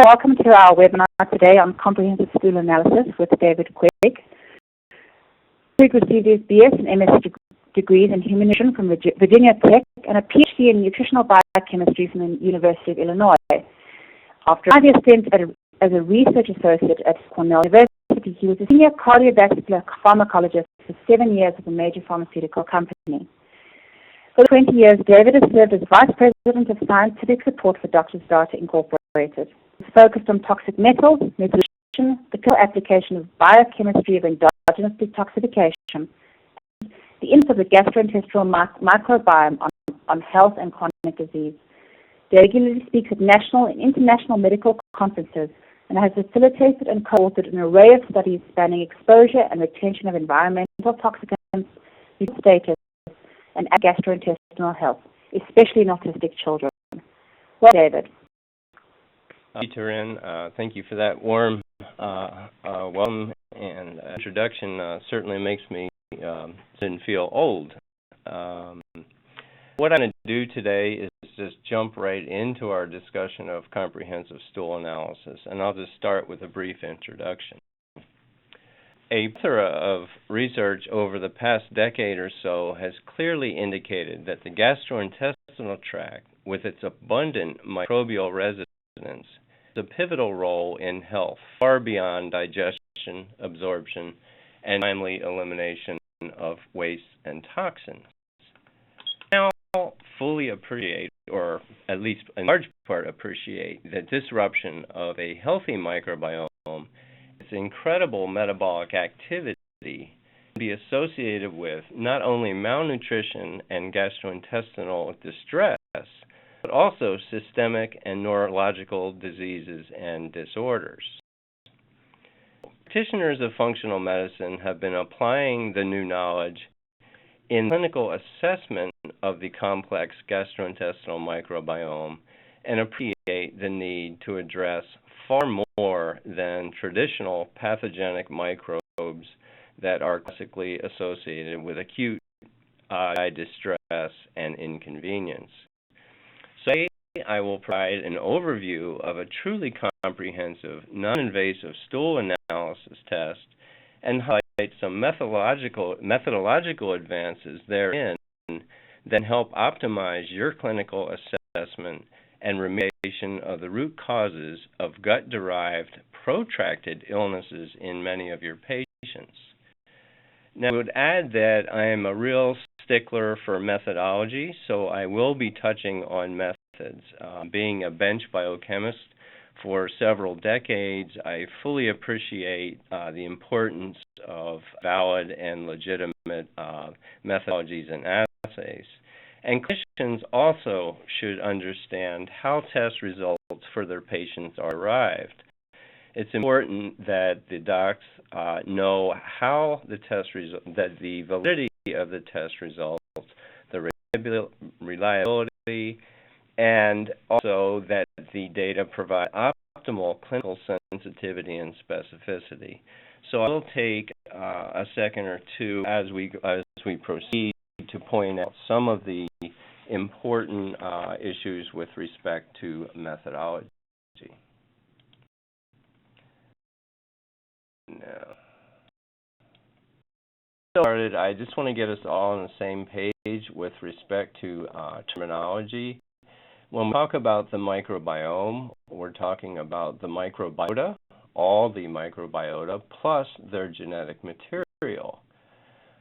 Welcome to our webinar today on comprehensive stool analysis with David Quig. Quig received his BS and MS degrees in human nutrition from Virginia Tech and a PhD in nutritional biochemistry from the University of Illinois. After a 5-year stint as a research associate at Cornell University, he was a senior cardiovascular pharmacologist for 7 years at a major pharmaceutical company. For 20 years, David has served as Vice President of Scientific Support for Doctors Data Incorporated. He's focused on toxic metals, nutrition, the clinical application of biochemistry of endogenous detoxification, and the impact of the gastrointestinal microbiome on health and chronic disease. David regularly speaks at national and international medical conferences and has facilitated and co-authored an array of studies spanning exposure and retention of environmental toxicants, status, and gastrointestinal health, especially in autistic children. Well, David. Taryn, thank you for that warm welcome and introduction. Certainly makes me didn't feel old. What I'm going to do today is just jump right into our discussion of comprehensive stool analysis, and I'll just start with a brief introduction. A plethora of research over the past decade or so has clearly indicated that the gastrointestinal tract, with its abundant microbial residence, has a pivotal role in health, far beyond digestion, absorption, and timely elimination of waste and toxins. Now, fully appreciate, or at least in large part appreciate, the disruption of a healthy microbiome, its incredible metabolic activity, can be associated with not only malnutrition and gastrointestinal distress, but also systemic and neurological diseases and disorders. Practitioners of functional medicine have been applying the new knowledge in clinical assessment of the complex gastrointestinal microbiome and appreciate the need to address far more than traditional pathogenic microbes that are classically associated with acute GI distress and inconvenience. So I will provide an overview of a truly comprehensive, non-invasive stool analysis test and highlight some methodological advances therein that help optimize your clinical assessment and remediation of the root causes of gut-derived protracted illnesses in many of your patients. Now, I would add that I am a real stickler for methodology, so I will be touching on methods. Being a bench biochemist for several decades, I fully appreciate the importance of valid and legitimate methodologies and assays. And clinicians also should understand how test results for their patients are derived. It's important that the docs know how the test that the validity of the test results, the reliability, and also that the data provide optimal clinical sensitivity and specificity. So I will take a second or two as we proceed to point out some of the important issues with respect to methodology. Now, started, I just want to get us all on the same page with respect to terminology. When we talk about the microbiome, we're talking about the microbiota, all the microbiota, plus their genetic material.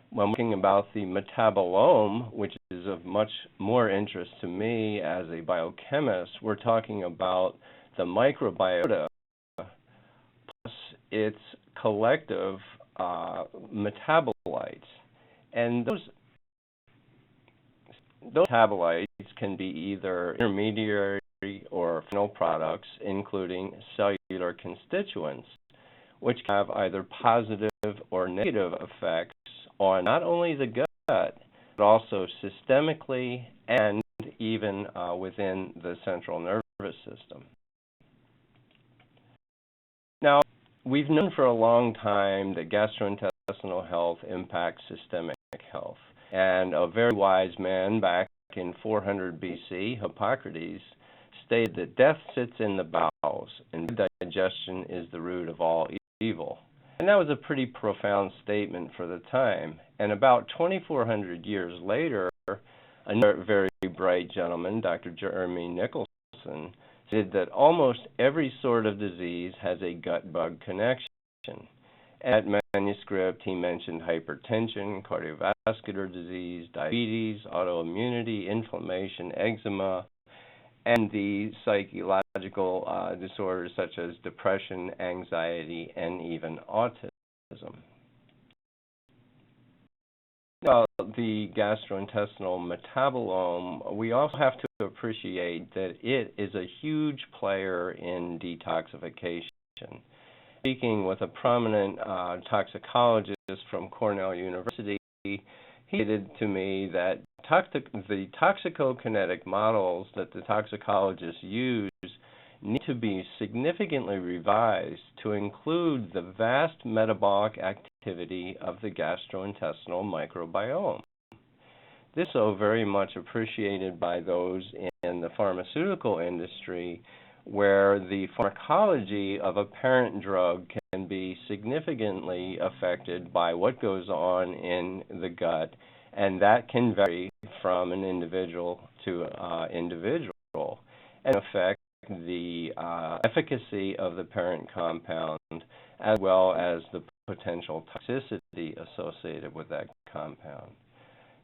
When we're talking about the metabolome, which is of much more interest to me as a biochemist, we're talking about the microbiota plus its collective metabolites. And those metabolites can be either intermediary or final products, including cellular constituents, which have either positive or negative effects on not only the gut, but also systemically and even within the central nervous system. Now, we've known for a long time that gastrointestinal health impacts systemic health. And a very wise man back in 400 BC, Hippocrates, stated that death sits in the bowels and digestion is the root of all evil. And that was a pretty profound statement for the time. And about 2,400 years later, another very bright gentleman, Dr. Jeremy Nicholson, said that almost every sort of disease has a gut-bug connection. In that manuscript, he mentioned hypertension, cardiovascular disease, diabetes, autoimmunity, inflammation, eczema, and the psychological disorders such as depression, anxiety, and even autism. The gastrointestinal metabolome, we also have to appreciate that it is a huge player in detoxification. Speaking with a prominent toxicologist from Cornell University, he stated to me that the toxicokinetic models that the toxicologists use need to be significantly revised to include the vast metabolic activity of the gastrointestinal microbiome. This is so very much appreciated by those in the pharmaceutical industry, where the pharmacology of a parent drug can be significantly affected by what goes on in the gut, and that can vary from an individual to individual and affect the efficacy of the parent compound as well as the potential toxicity associated with that compound.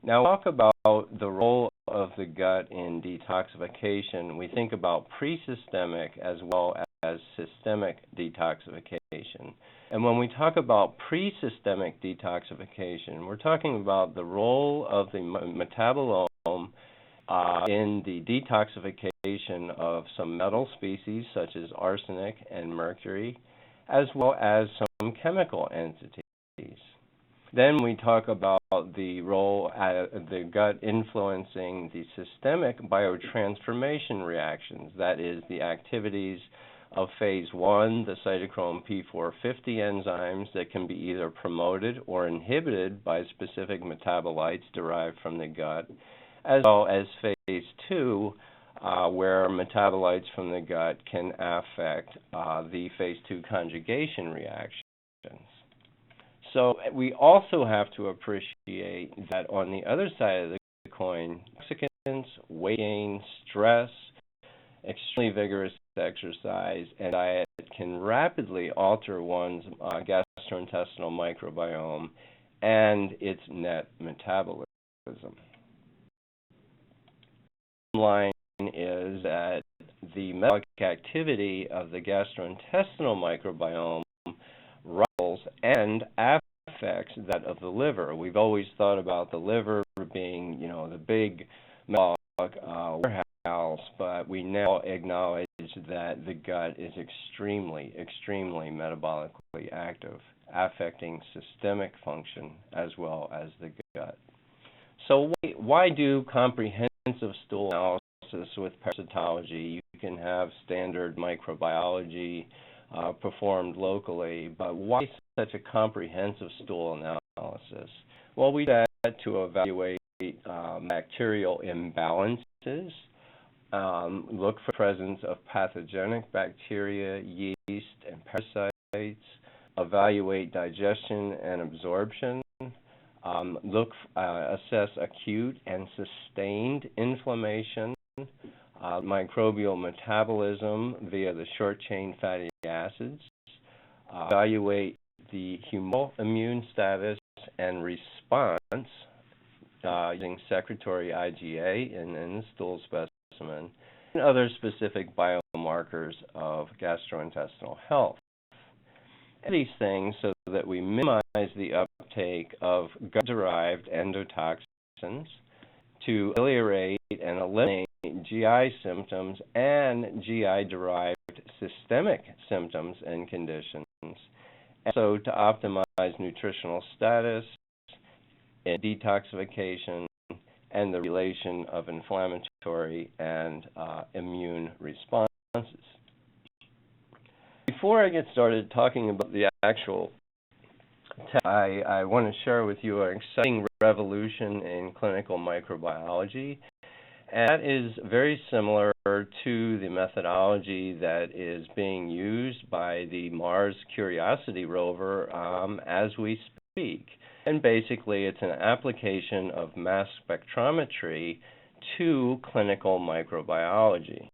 Now, talk about the role of the gut in detoxification. We think about pre-systemic as well as systemic detoxification. And when we talk about pre-systemic detoxification, we're talking about the role of the metabolome in the detoxification of some metal species such as arsenic and mercury, as well as some chemical entities. Then we talk about the role of the gut influencing the systemic biotransformation reactions, that is, the activities of phase 1, the cytochrome P450 enzymes that can be either promoted or inhibited by specific metabolites derived from the gut, as well as phase 2, where metabolites from the gut can affect the phase 2 conjugation reactions. So we also have to appreciate that on the other side of the coin, toxicants, weight gain, stress, extremely vigorous exercise, and diet can rapidly alter one's gastrointestinal microbiome and its net metabolism. The line is that the metabolic activity of the gastrointestinal microbiome rivals and affects that of the liver. We've always thought about the liver being, the big metabolic warehouse, but we now acknowledge that the gut is extremely, extremely metabolically active, affecting systemic function as well as the gut. So why do comprehensive stool analysis with parasitology? You can have standard microbiology performed locally, but why such a comprehensive stool analysis? Well, we did that to evaluate bacterial imbalances, look for presence of pathogenic bacteria, yeast, and parasites, evaluate digestion and absorption, assess acute and sustained inflammation, microbial metabolism via the short-chain fatty acids, evaluate the humoral immune status and response using secretory IgA in the stool specimen, and other specific biomarkers of gastrointestinal health. And these things so that we minimize the uptake of gut-derived endotoxins to ameliorate and eliminate GI symptoms and GI-derived systemic symptoms and conditions, and so to optimize nutritional status, and detoxification, and the relation of inflammatory and immune responses. Before I get started talking about the actual test, I want to share with you an exciting revolution in clinical microbiology, and that is very similar refer to the methodology that is being used by the Mars Curiosity rover as we speak. And basically, it's an application of mass spectrometry to clinical microbiology.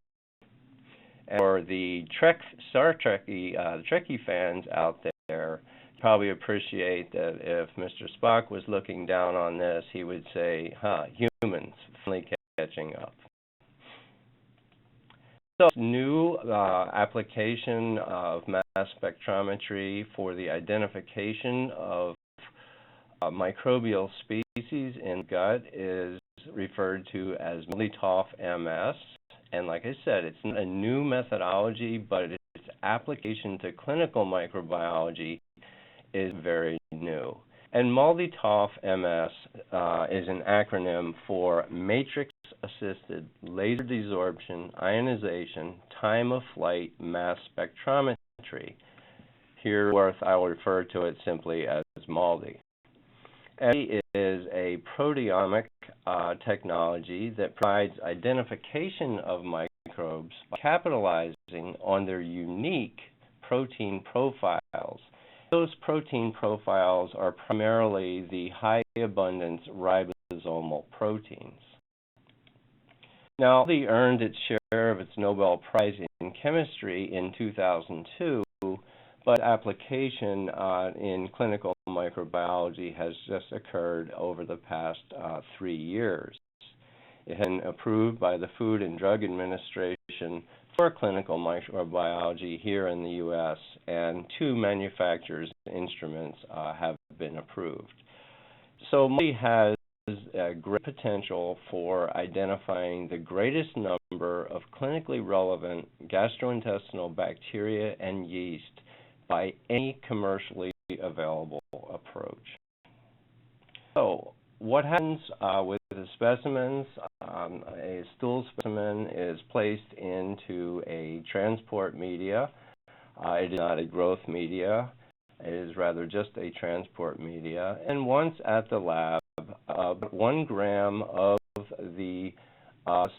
And for the Trekkie fans out there, probably appreciate that if Mr. Spock was looking down on this, he would say, humans finally catching up. So, new application of mass spectrometry for the identification of microbial species in gut is referred to as MALDI-TOF-MS. And like I said, it's not a new methodology, but its application to clinical microbiology is very new. And MALDI-TOF-MS is an acronym for Matrix-Assisted Laser Desorption Ionization Time-of-Flight Mass Spectrometry. Hereforth, I will refer to it simply as MALDI. MALDI is a proteomic technology that provides identification of microbes by capitalizing on their unique protein profiles. Those protein profiles are primarily the high abundance ribosomal proteins. Now, MALDI earned its share of its Nobel Prize in Chemistry in 2002, but application in clinical microbiology has just occurred over the past 3 years. It has been approved by the Food and Drug Administration for clinical microbiology here in the U.S., and 2 manufacturers' instruments have been approved. So MALDI has a great potential for identifying the greatest number of clinically relevant gastrointestinal bacteria and yeast by any commercially available approach. So, what happens with the specimens? A stool specimen is placed into a transport media. It is not a growth media. It is rather just a transport media. And once at the lab, 1 gram of the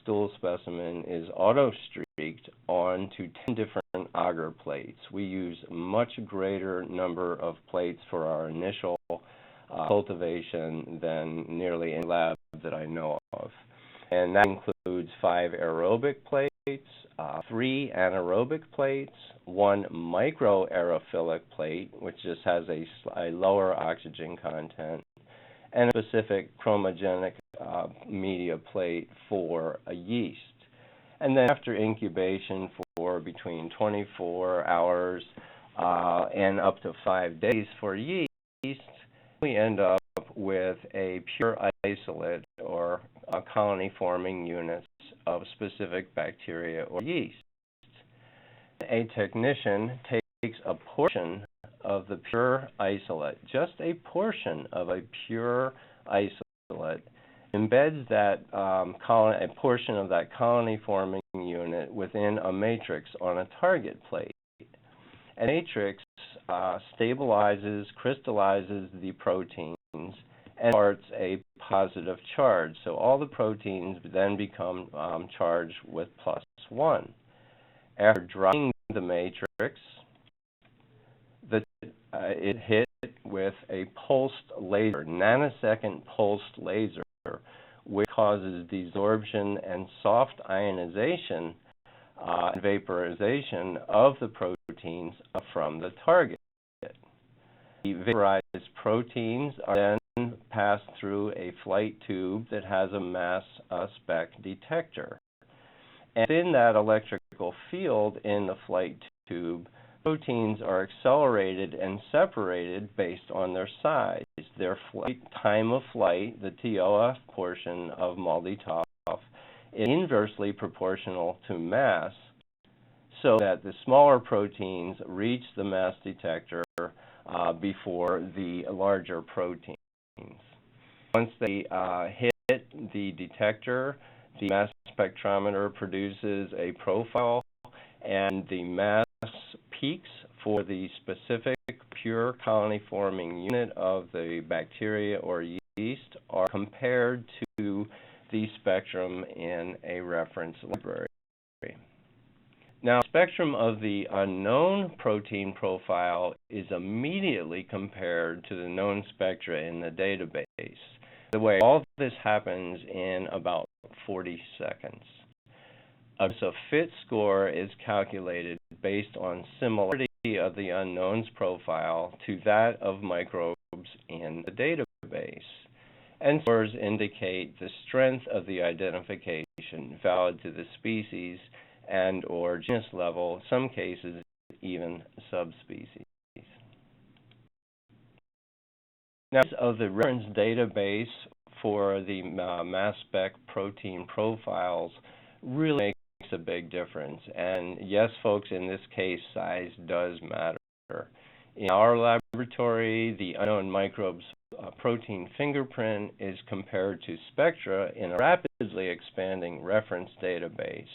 stool specimen is auto-streaked onto 10 different agar plates. We use a much greater number of plates for our initial cultivation than nearly any lab that I know of. And that includes 5 aerobic plates, 3 anaerobic plates, 1 microaerophilic plate, which just has a lower oxygen content, and a specific chromogenic media plate for a yeast. And then after incubation for between 24 hours and up to 5 days for yeast, we end up with a pure isolate or colony-forming units of specific bacteria or yeast. A technician takes a portion of the pure isolate, just a portion of a pure isolate, embeds that a portion of that colony-forming unit within a matrix on a target plate. A matrix stabilizes, crystallizes the proteins, and imparts a positive charge. So all the proteins then become charged with +1. After drying the matrix, it hit with a pulsed laser, nanosecond pulsed laser, which causes desorption and soft ionization and vaporization of the proteins from the target. The vaporized proteins are then passed through a flight tube that has a mass spec detector. And within that electrical field in the flight tube, proteins are accelerated and separated based on their size. Their time of flight, the TOF portion of MALDI-TOF, is inversely proportional to mass, so that the smaller proteins reach the mass detector before the larger proteins. Once they hit the detector, the mass spectrometer produces a profile, and the mass peaks for the specific pure colony-forming unit of the bacteria or yeast are compared to the spectrum in a reference library. Now, the spectrum of the unknown protein profile is immediately compared to the known spectra in the database. The way all this happens in about 40 seconds. A fit score is calculated based on similarity of the unknowns profile to that of microbes in the database. And scores indicate the strength of the identification valid to the species and or genus level, in some cases even subspecies. Now, of the reference database for the mass spec protein profiles really makes a big difference. And yes, folks, in this case, size does matter. In our laboratory, the unknown microbes protein fingerprint is compared to spectra in a rapidly expanding reference database.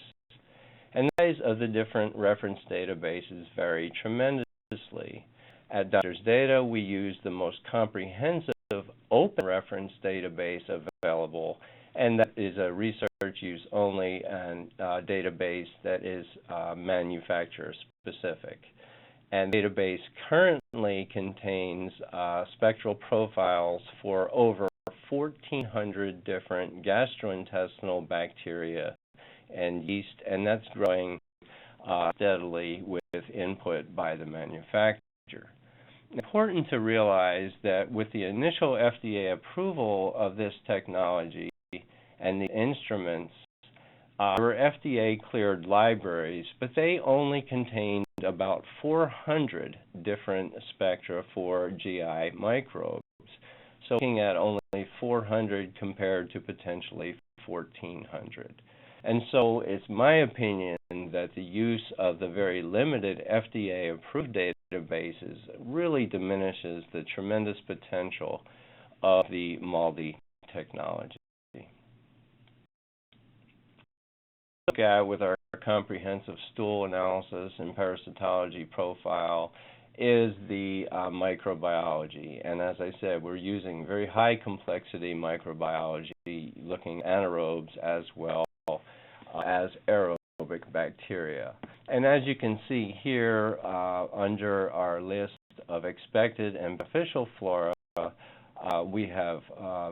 And the size of the different reference databases vary tremendously. At Doctors Data, we use the most comprehensive open reference database available, and that is a research use only and database that is manufacturer specific. And the database currently contains spectral profiles for over 1,400 different gastrointestinal bacteria and yeast, and that's growing steadily with input by the manufacturer. Important to realize that with the initial FDA approval of this technology and the instruments, were FDA cleared libraries, but they only contained about 400 different spectra for GI microbes. So looking at only 400 compared to potentially 1,400. And so it's my opinion that the use of the very limited FDA-approved databases really diminishes the tremendous potential of the MALDI technology. Look at with our comprehensive stool analysis and parasitology profile is the microbiology. And as I said, we're using very high complexity microbiology, looking at anaerobes as well as aerobic bacteria. And as you can see here, under our list of expected and beneficial flora, we have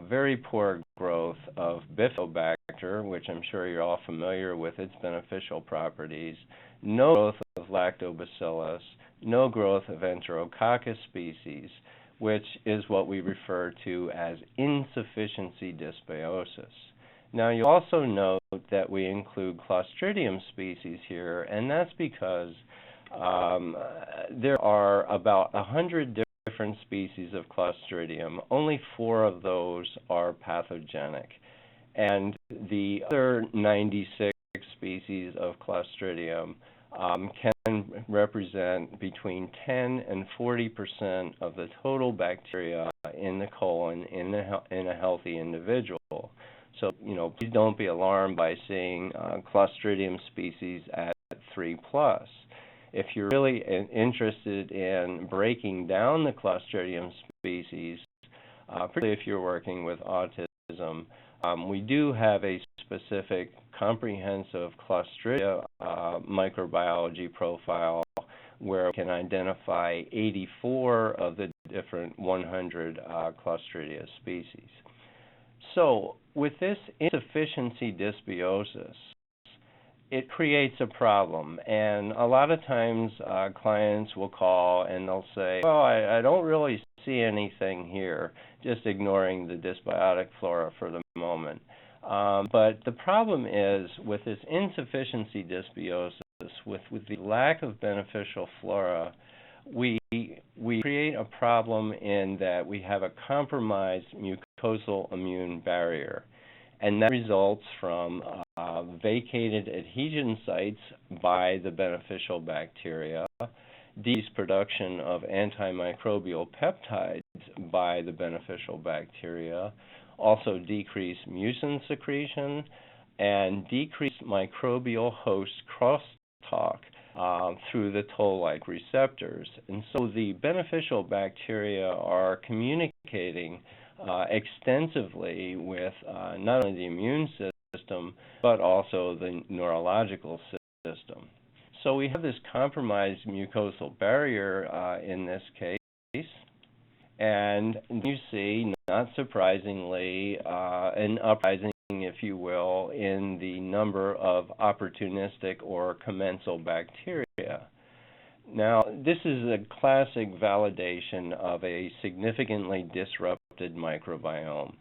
very poor growth of Bifidobacter, which I'm sure you're all familiar with its beneficial properties, no growth of Lactobacillus, no growth of Enterococcus species, which is what we refer to as insufficiency dysbiosis. Now, you'll also note that we include Clostridium species here, and that's because there are about 100 different species of Clostridium. Only 4 of those are pathogenic. And the other 96 species of Clostridium can represent between 10 and 40% of the total bacteria in the colon in a healthy individual. So, please don't be alarmed by seeing Clostridium species at 3+. If you're really interested in breaking down the Clostridium species, particularly if you're working with autism, we do have a specific comprehensive Clostridia microbiology profile where we can identify 84 of the different 100 Clostridia species. So, with this insufficiency dysbiosis, it creates a problem, and a lot of times clients will call and they'll say, well, I don't really see anything here, just ignoring the dysbiotic flora for the moment. But the problem is with this insufficiency dysbiosis, with the lack of beneficial flora, we create a problem in that we have a compromised mucosal immune barrier. And that results from vacated adhesion sites by the beneficial bacteria, decreased production of antimicrobial peptides by the beneficial bacteria, also decreased mucin secretion, and decreased microbial host crosstalk through the toll-like receptors. And so the beneficial bacteria are communicating extensively with not only the immune system, but also the neurological system. So we have this compromised mucosal barrier in this case, and you see, not surprisingly, an uprising, if you will, in the number of opportunistic or commensal bacteria. Now, this is a classic validation of a significantly disrupted microbiome.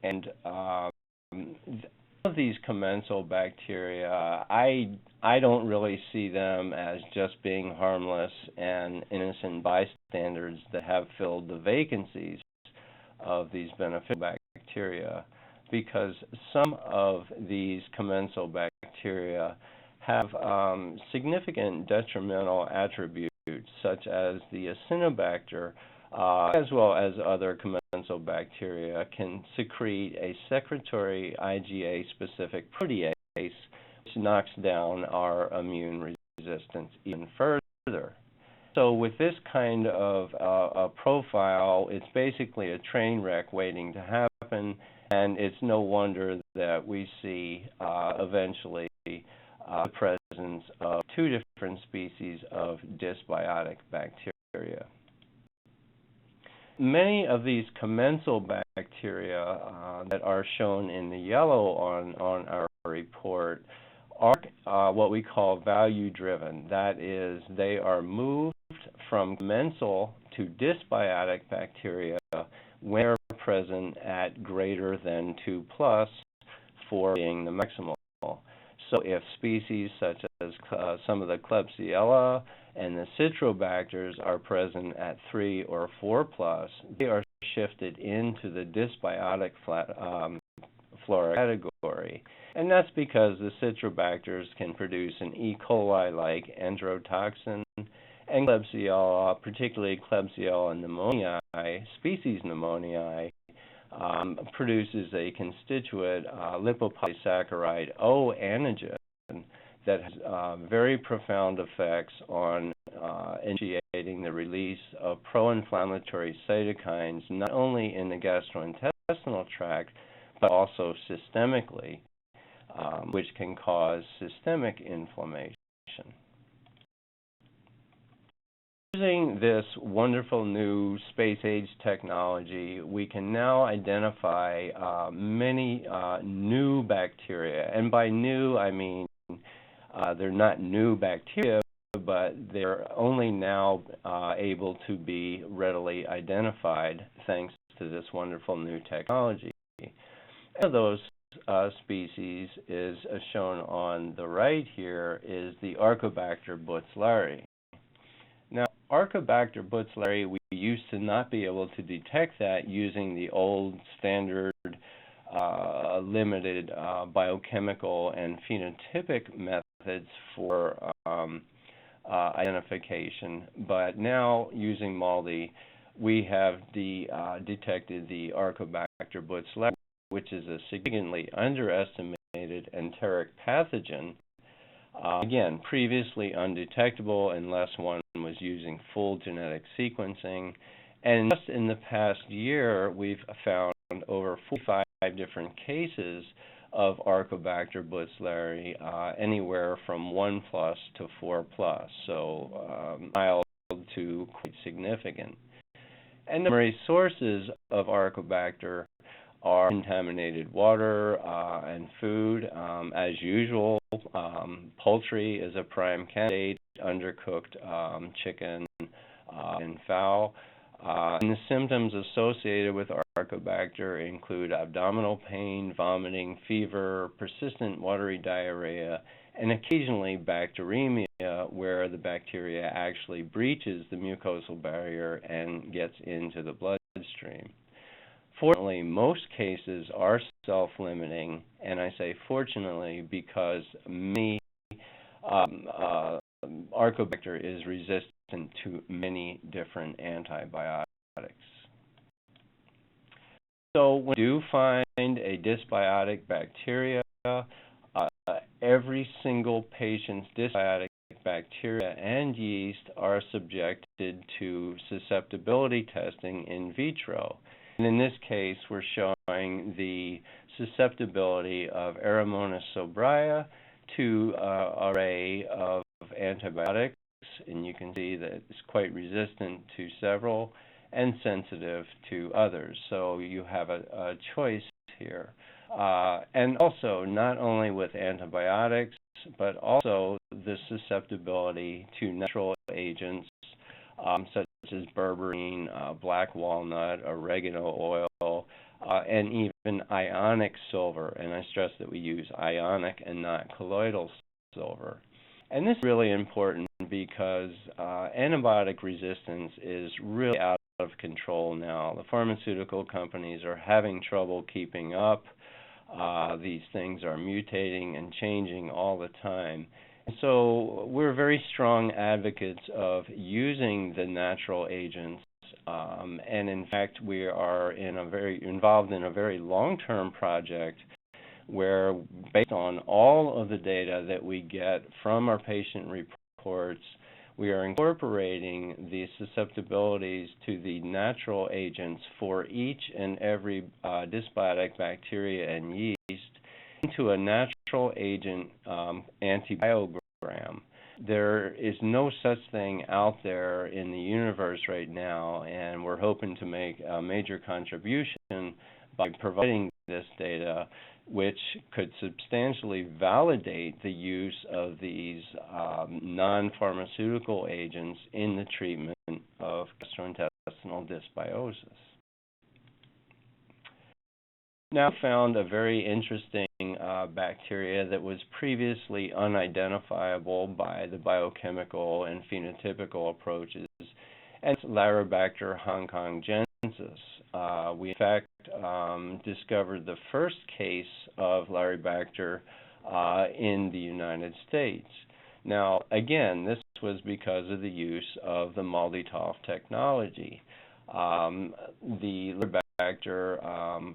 And of these commensal bacteria, I don't really see them as just being harmless and innocent bystanders that have filled the vacancies of these beneficial bacteria, because some of these commensal bacteria have significant detrimental attributes, such as the Acinetobacter, as well as other commensal bacteria, can secrete a secretory IgA-specific protease, which knocks down our immune resistance even further. So with this kind of a profile, it's basically a train wreck waiting to happen, and it's no wonder that we see eventually the presence of two different species of dysbiotic bacteria. Many of these commensal bacteria that are shown in the yellow on our report are what we call value-driven. That is, they are moved from commensal to dysbiotic bacteria when they're present at greater than 2+, 4 being the maximal. So if species such as some of the Klebsiella and the Citrobacters are present at 3 or 4+, they are shifted into the dysbiotic flora category. And that's because the Citrobacters can produce an E. coli-like enterotoxin, and Klebsiella, particularly Klebsiella pneumoniae, species pneumoniae, produces a constituent lipopolysaccharide O antigen that has very profound effects on initiating the release of pro-inflammatory cytokines, not only in the gastrointestinal tract, but also systemically, which can cause systemic inflammation. Using this wonderful new space-age technology, we can now identify many new bacteria. And by new, I mean they're not new bacteria, but they're only now able to be readily identified thanks to this wonderful new technology. One of those species is shown on the right here is the Archobacter butzleri. Now, Archobacter butzleri, we used to not be able to detect that using the old standard limited biochemical and phenotypic methods for identification. But now, using MALDI, we have detected the Archobacter butzleri, which is a significantly underestimated enteric pathogen. Again, previously undetectable unless one was using full genetic sequencing. And just in the past year, we've found over 45 different cases of Archobacter butzleri, anywhere from 1+ to 4+, so mild to quite significant. And the primary sources of Archobacter are contaminated water and food. As usual, poultry is a prime candidate, undercooked chicken and fowl. And the symptoms associated with Archobacter include abdominal pain, vomiting, fever, persistent watery diarrhea, and occasionally bacteremia, where the bacteria actually breaches the mucosal barrier and gets into the bloodstream. Fortunately, most cases are self-limiting, and I say fortunately because many Archobacter is resistant to many different antibiotics. So when you do find a dysbiotic bacteria, every single patient's dysbiotic bacteria and yeast are subjected to susceptibility testing in vitro. And in this case, we're showing the susceptibility of Aeromonas sobria to an array of antibiotics, and you can see that it's quite resistant to several and sensitive to others. So you have a choice here. And also, not only with antibiotics, but also the susceptibility to natural agents such as berberine, black walnut, oregano oil, and even ionic silver. And I stress that we use ionic and not colloidal silver. And this is really important because antibiotic resistance is really out of control now. The pharmaceutical companies are having trouble keeping up. These things are mutating and changing all the time. So we're very strong advocates of using the natural agents, and in fact we are involved in a very long-term project where, based on all of the data that we get from our patient reports, we are incorporating the susceptibilities to the natural agents for each and every dysbiotic bacteria and yeast into a natural agent antibiogram. There is no such thing out there in the universe right now, and we're hoping to make a major contribution by providing this data, which could substantially validate the use of these non-pharmaceutical agents in the treatment of gastrointestinal dysbiosis. Now found a very interesting bacteria that was previously unidentifiable by the biochemical and phenotypical approaches, and it's Laribacter hongkongensis. We in fact discovered the first case of Laribacter in the United States. Now, again, this was because of the use of the MALDI-TOF technology. The Laribacter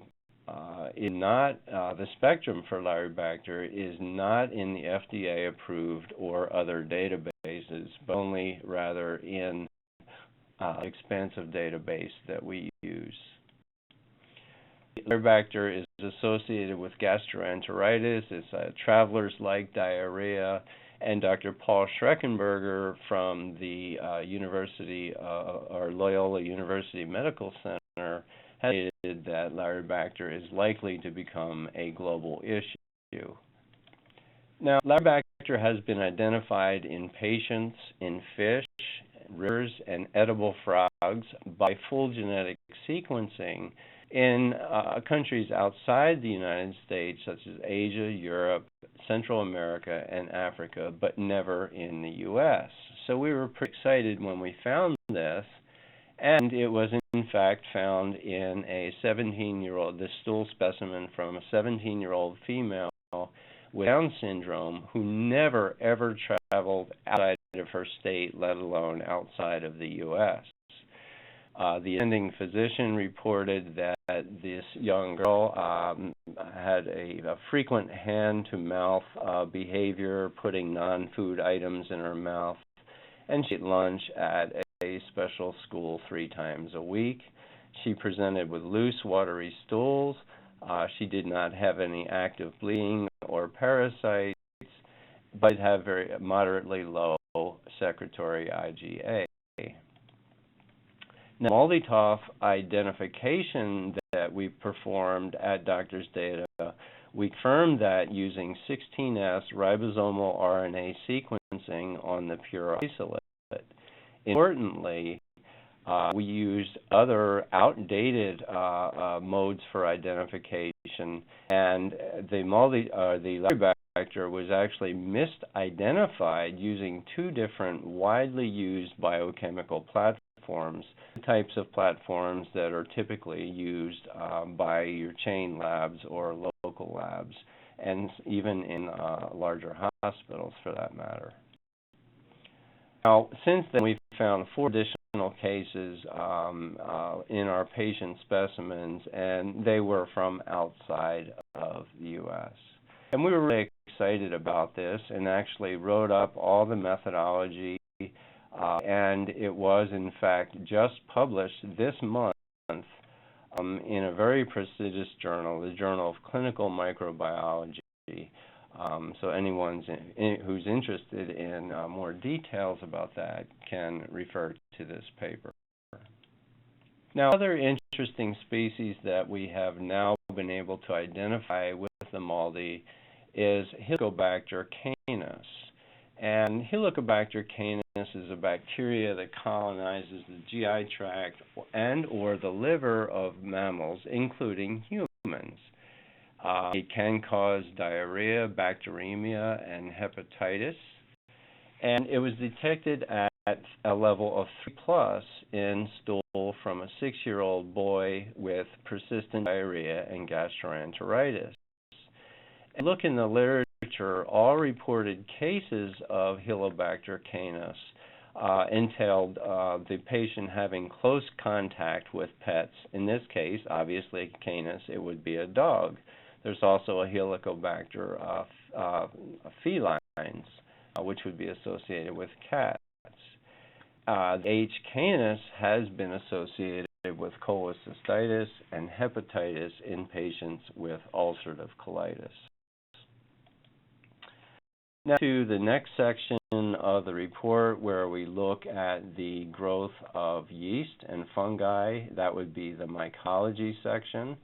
is not, the spectrum for Laribacter is not in the FDA approved or other databases, but only rather in expansive database that we use. Laribacter is associated with gastroenteritis. It's a traveler's-like diarrhea, and Dr. Paul Schreckenberger from the Loyola University Medical Center has stated that Laribacter is likely to become a global issue. Now, Laribacter has been identified in patients, in fish, rivers, and edible frogs by full genetic sequencing in countries outside the United States, such as Asia, Europe, Central America, and Africa, but never in the U.S. So we were pretty excited when we found this, and it was in fact found in a 17-year-old, the stool specimen from a 17-year-old female with Down syndrome who never ever traveled outside of her state, let alone outside of the U.S. The attending physician reported that this young girl had a frequent hand-to-mouth behavior, putting non-food items in her mouth, and she ate lunch at a special school 3 times a week. She presented with loose, watery stools. She did not have any active bleeding or parasites, but had very moderately low secretory IgA. Now, MALDI-TOF identification that we performed at Doctor's Data, we confirmed that using 16S ribosomal RNA sequencing on the pure isolate. Importantly, we used other outdated modes for identification, and the Laribacter was actually misidentified using 2 different widely used biochemical platforms, types of platforms that are typically used by your chain labs or local labs, and even in larger hospitals for that matter. Now, since then, we've found 4 additional cases in our patient specimens, and they were from outside of the U.S. And we were really excited about this and actually wrote up all the methodology, and it was, in fact, just published this month in a very prestigious journal, the Journal of Clinical Microbiology. So anyone who's interested in more details about that can refer to this paper. Now, other interesting species that we have now been able to identify with the MALDI is Helicobacter canis. And Helicobacter canis is a bacteria that colonizes the GI tract and or the liver of mammals, including humans. It can cause diarrhea, bacteremia, and hepatitis. And it was detected at a level of 3+ in stool from a 6-year-old boy with persistent diarrhea and gastroenteritis. And look in the literature, all reported cases of Helicobacter canis entailed the patient having close contact with pets. In this case, obviously, canis, it would be a dog. There's also a Helicobacter felines, which would be associated with cats. H. canis has been associated with cholecystitis and hepatitis in patients with ulcerative colitis. Now to the next section of the report where we look at the growth of yeast and fungi. That would be the mycology section,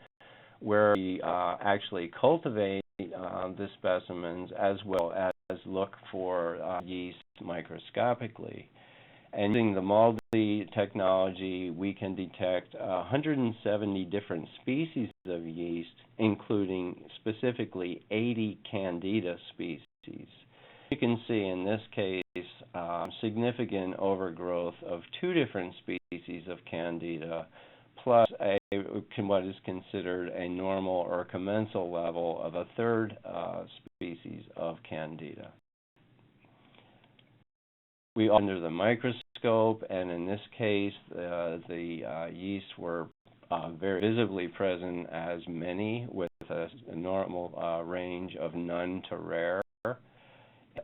where we actually cultivate the specimens as well as look for yeast microscopically. And using the MALDI technology, we can detect 170 different species of yeast, including specifically 80 Candida species. You can see in this case significant overgrowth of 2 different species of Candida, plus what is considered a normal or commensal level of a 3rd species of Candida. We are under the microscope, and in this case, the yeast were very visibly present as many, with a normal range of none to rare.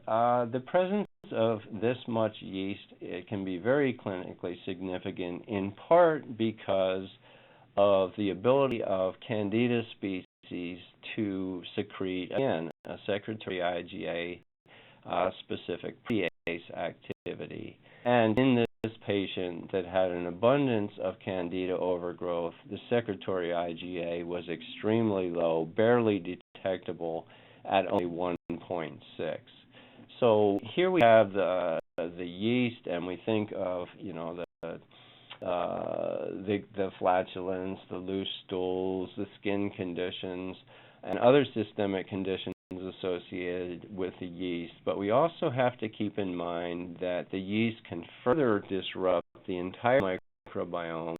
The presence of this much yeast, it can be very clinically significant, in part because of the ability of Candida species to secrete, again, a secretory IgA specific protease activity. And in this patient that had an abundance of Candida overgrowth, the secretory IgA was extremely low, barely detectable at only 1.6. So here we have the yeast, and we think of the flatulence, the loose stools, the skin conditions, and other systemic conditions associated with the yeast. But we also have to keep in mind that the yeast can further disrupt the entire microbiome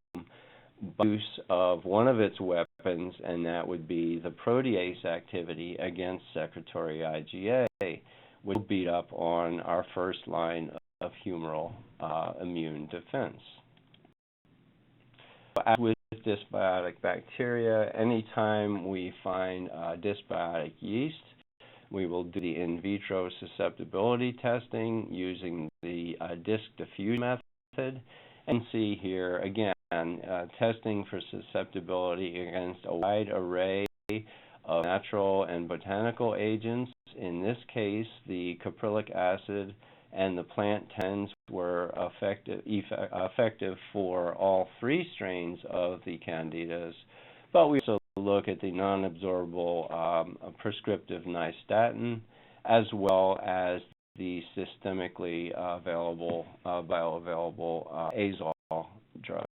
by use of one of its weapons, and that would be the protease activity against secretory IgA, which will beat up on our first line of humoral immune defense. As with dysbiotic bacteria, anytime we find dysbiotic yeast, we will do the in vitro susceptibility testing using the disk diffusion method, and see here again testing for susceptibility against a wide array of natural and botanical agents. In this case, the caprylic acid and the plant tannins were effective for all 3 strains of the Candidas, but we also look at the non-absorbable prescriptive nystatin, as well as the systemically available, bioavailable azole drugs.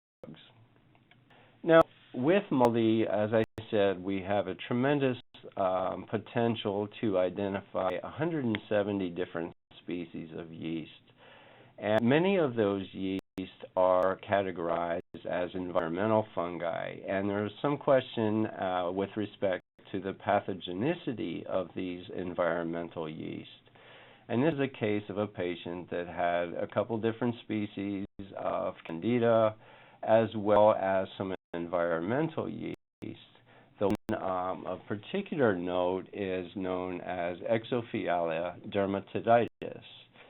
Now, with MALDI, as I said, we have a tremendous potential to identify 170 different species of yeast. And many of those yeast are categorized as environmental fungi. And there is some question with respect to the pathogenicity of these environmental yeast. And this is a case of a patient that had a couple different species of Candida, as well as some environmental yeast. The one of particular note is known as Exophialia dermatitis.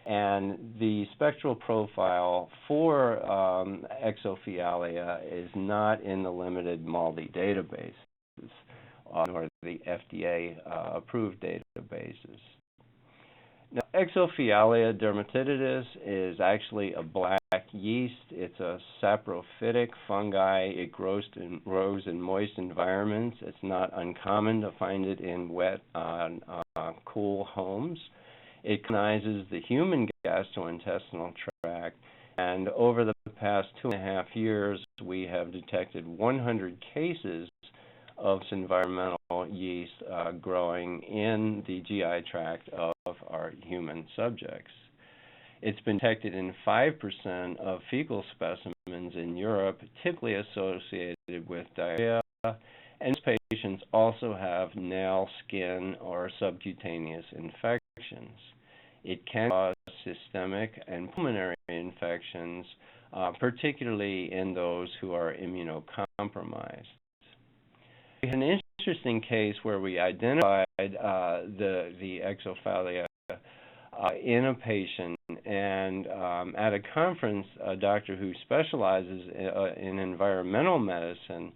And the spectral profile for Exophialia is not in the limited MALDI databases. nor the FDA approved databases. Now, Exophialia dermatitidis is actually a black yeast. It's a saprophytic fungi. It grows in moist environments. It's not uncommon to find it in wet, cool homes. It colonizes the human gastrointestinal tract, and over the past 2.5 years, we have detected 100 cases of environmental yeast growing in the GI tract of our human subjects. It's been detected in 5% of fecal specimens in Europe, typically associated with diarrhea, and patients also have nail, skin, or subcutaneous infections. It can cause systemic and pulmonary infections, particularly in those who are immunocompromised. We had an interesting case where we identified the Exophialia in a patient, and at a conference, a doctor who specializes in environmental medicine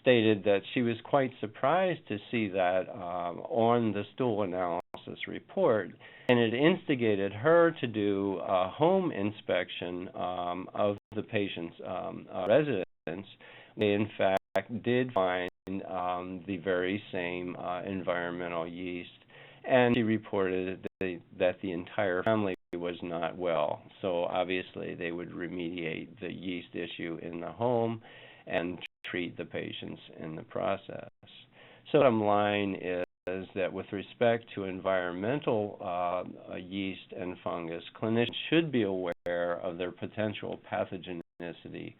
stated that she was quite surprised to see that on the stool analysis report, and it instigated her to do a home inspection of the patient's residence. They, in fact, did find the very same environmental yeast, and she reported that the entire family was not well. So obviously they would remediate the yeast issue in the home and treat the patients in the process. So the bottom line is that with respect to environmental yeast and fungus, clinicians should be aware of their potential pathogenicity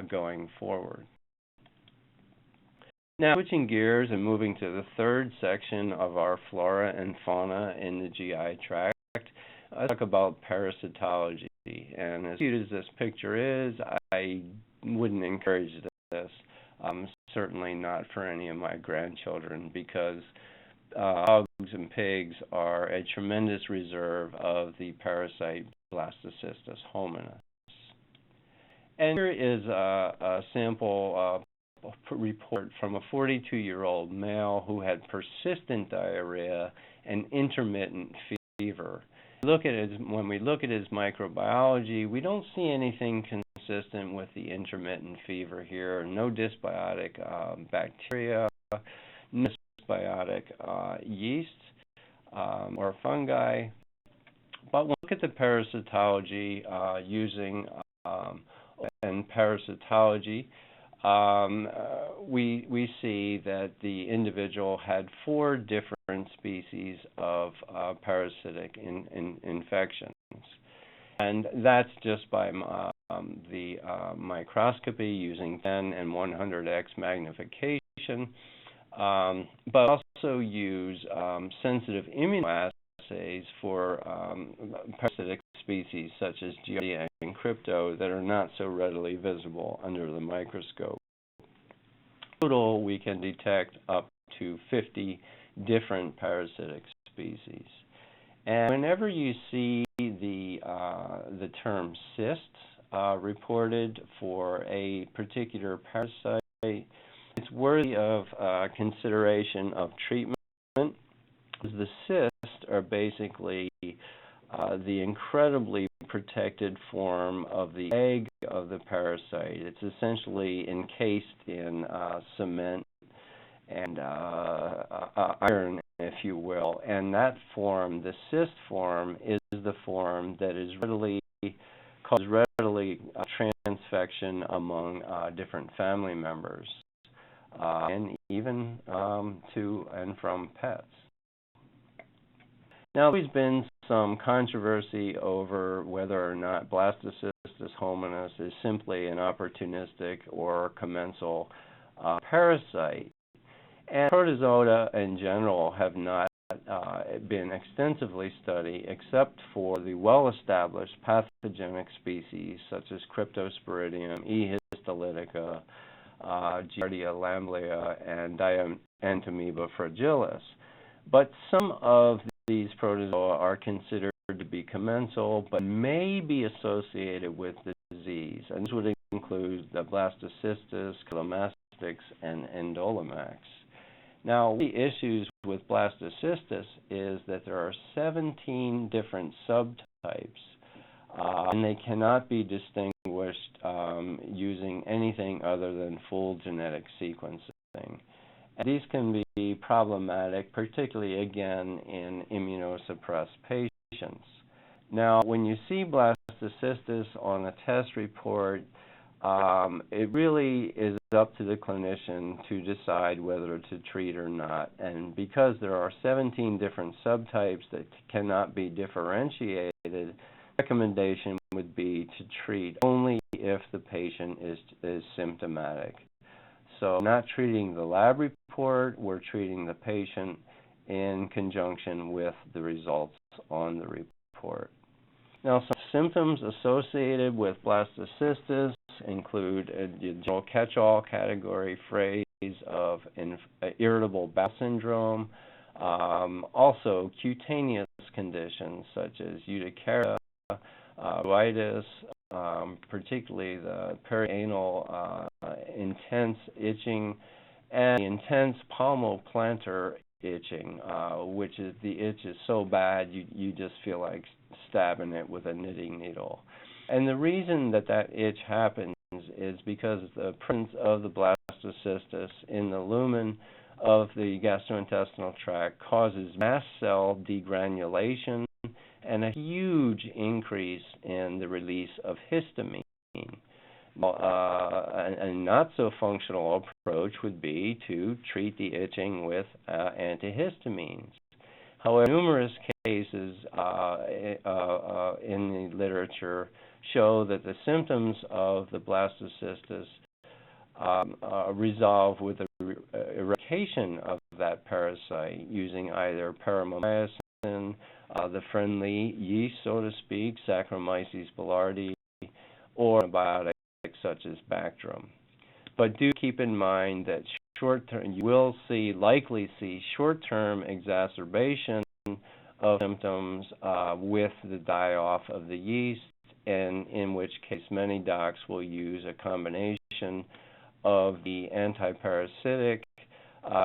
going forward. Now, switching gears and moving to the third section of our flora and fauna in the GI tract, let's talk about parasitology. And as cute as this picture is, I wouldn't encourage this, certainly not for any of my grandchildren, because hogs and pigs are a tremendous reserve of the parasite Blastocystis hominis. And here is a sample report from a 42-year-old male who had persistent diarrhea and intermittent fever. When we look at his microbiology, we don't see anything consistent with the intermittent fever here. No dysbiotic bacteria, no dysbiotic yeast or fungi. But when we look at the parasitology using and parasitology, we see that the individual had 4 different species of parasitic infections. And that's just by the microscopy using 10 and 100x magnification, but also use sensitive immunoassays for parasitic species such as Giardia and Crypto that are not so readily visible under the microscope. In total, we can detect up to 50 different parasitic species. And whenever you see the term cysts reported for a particular parasite, it's worthy of consideration of treatment. The cysts are basically the incredibly protected form of the egg of the parasite. It's essentially encased in cement and iron, if you will. And that form, the cyst form, is the form that is causes readily transfection among different family members, and even to and from pets. Now, there's been some controversy over whether or not Blastocystis hominis is simply an opportunistic or commensal parasite. And protozoa in general have not been extensively studied except for the well-established pathogenic species such as Cryptosporidium, E. histolytica, Giardia lamblia, and Dientamoeba fragilis. But some of these protozoa are considered to be commensal, but may be associated with the disease. And this would include the Blastocystis, Chlamydia, and Indolamax. Now, the issues with blastocystis is that there are 17 different subtypes, and they cannot be distinguished using anything other than full genetic sequencing. And these can be problematic, particularly, again, in immunosuppressed patients. Now, when you see blastocystis on a test report, it really is up to the clinician to decide whether to treat or not. And because there are 17 different subtypes that cannot be differentiated, the recommendation would be to treat only if the patient is symptomatic. So not treating the lab report, we're treating the patient in conjunction with the results on the report. Now, some symptoms associated with blastocystis include a general catch-all category phrase of irritable bowel syndrome, also cutaneous conditions such as urticaria, pruritus, particularly the perianal intense itching, and the intense palmoplantar itching, which is the itch is so bad you just feel like stabbing it with a knitting needle. And the reason that itch happens is because the presence of the blastocystis in the lumen of the gastrointestinal tract causes mast cell degranulation and a huge increase in the release of histamine. A not so functional approach would be to treat the itching with antihistamines. However, numerous cases in the literature show that the symptoms of the blastocystis resolve with the eradication of that parasite using either paramycin, the friendly yeast, so to speak, Saccharomyces boulardii, or antibiotics such as Bactrim. But do keep in mind that short-term, you will likely see short-term exacerbation of symptoms with the die-off of the yeast, and in which case many docs will use a combination of the antiparasitic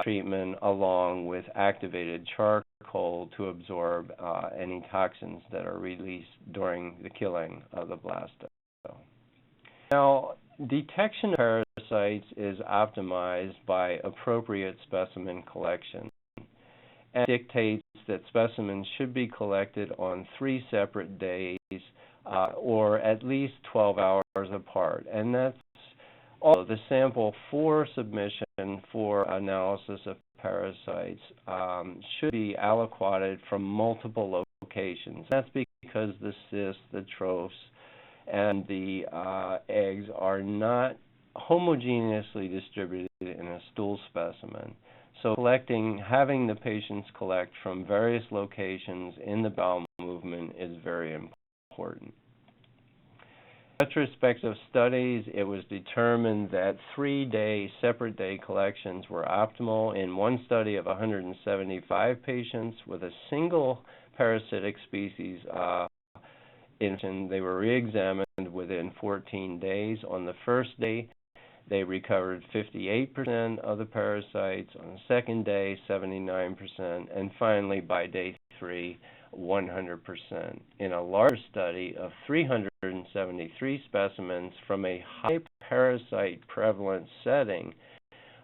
treatment along with activated charcoal to absorb any toxins that are released during the killing of the blasto. Now, detection of parasites is optimized by appropriate specimen collection and dictates that specimens should be collected on 3 separate days or at least 12 hours apart. And that's also the sample for submission for analysis of parasites should be aliquoted from multiple locations. That's because the cysts, the trophs, and the eggs are not homogeneously distributed in a stool specimen. So having the patients collect from various locations in the bowel movement is very important. Retrospective studies, it was determined that 3-day, separate day collections were optimal. In one study of 175 patients with a single parasitic species, they were re-examined within 14 days. On the first day, they recovered 58% of the parasites. On the second day, 79%. And finally, by day 3, 100%. In a large study of 373 specimens from a high parasite prevalence setting,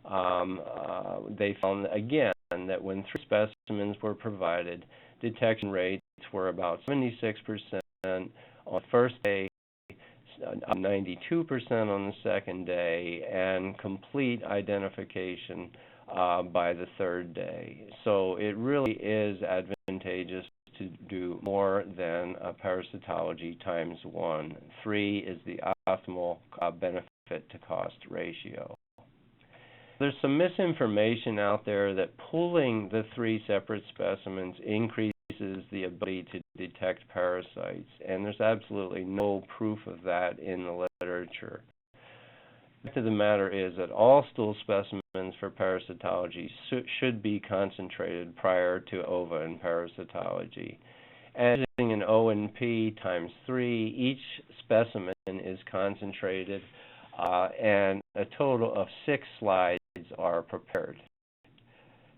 they found again that when 3 specimens were provided, detection rates were about 76% on the first day, 92% on the second day, and complete identification by the third day. So it really is advantageous to do more than parasitology times 1. 3 is the optimal benefit to cost ratio. There's some misinformation out there that pooling the 3 separate specimens increases the ability to detect parasites, and there's absolutely no proof of that in the literature. The fact of the matter is that all stool specimens for parasitology should be concentrated prior to ova and parasitology. And using an O and P times 3, each specimen is concentrated and a total of 6 slides are prepared.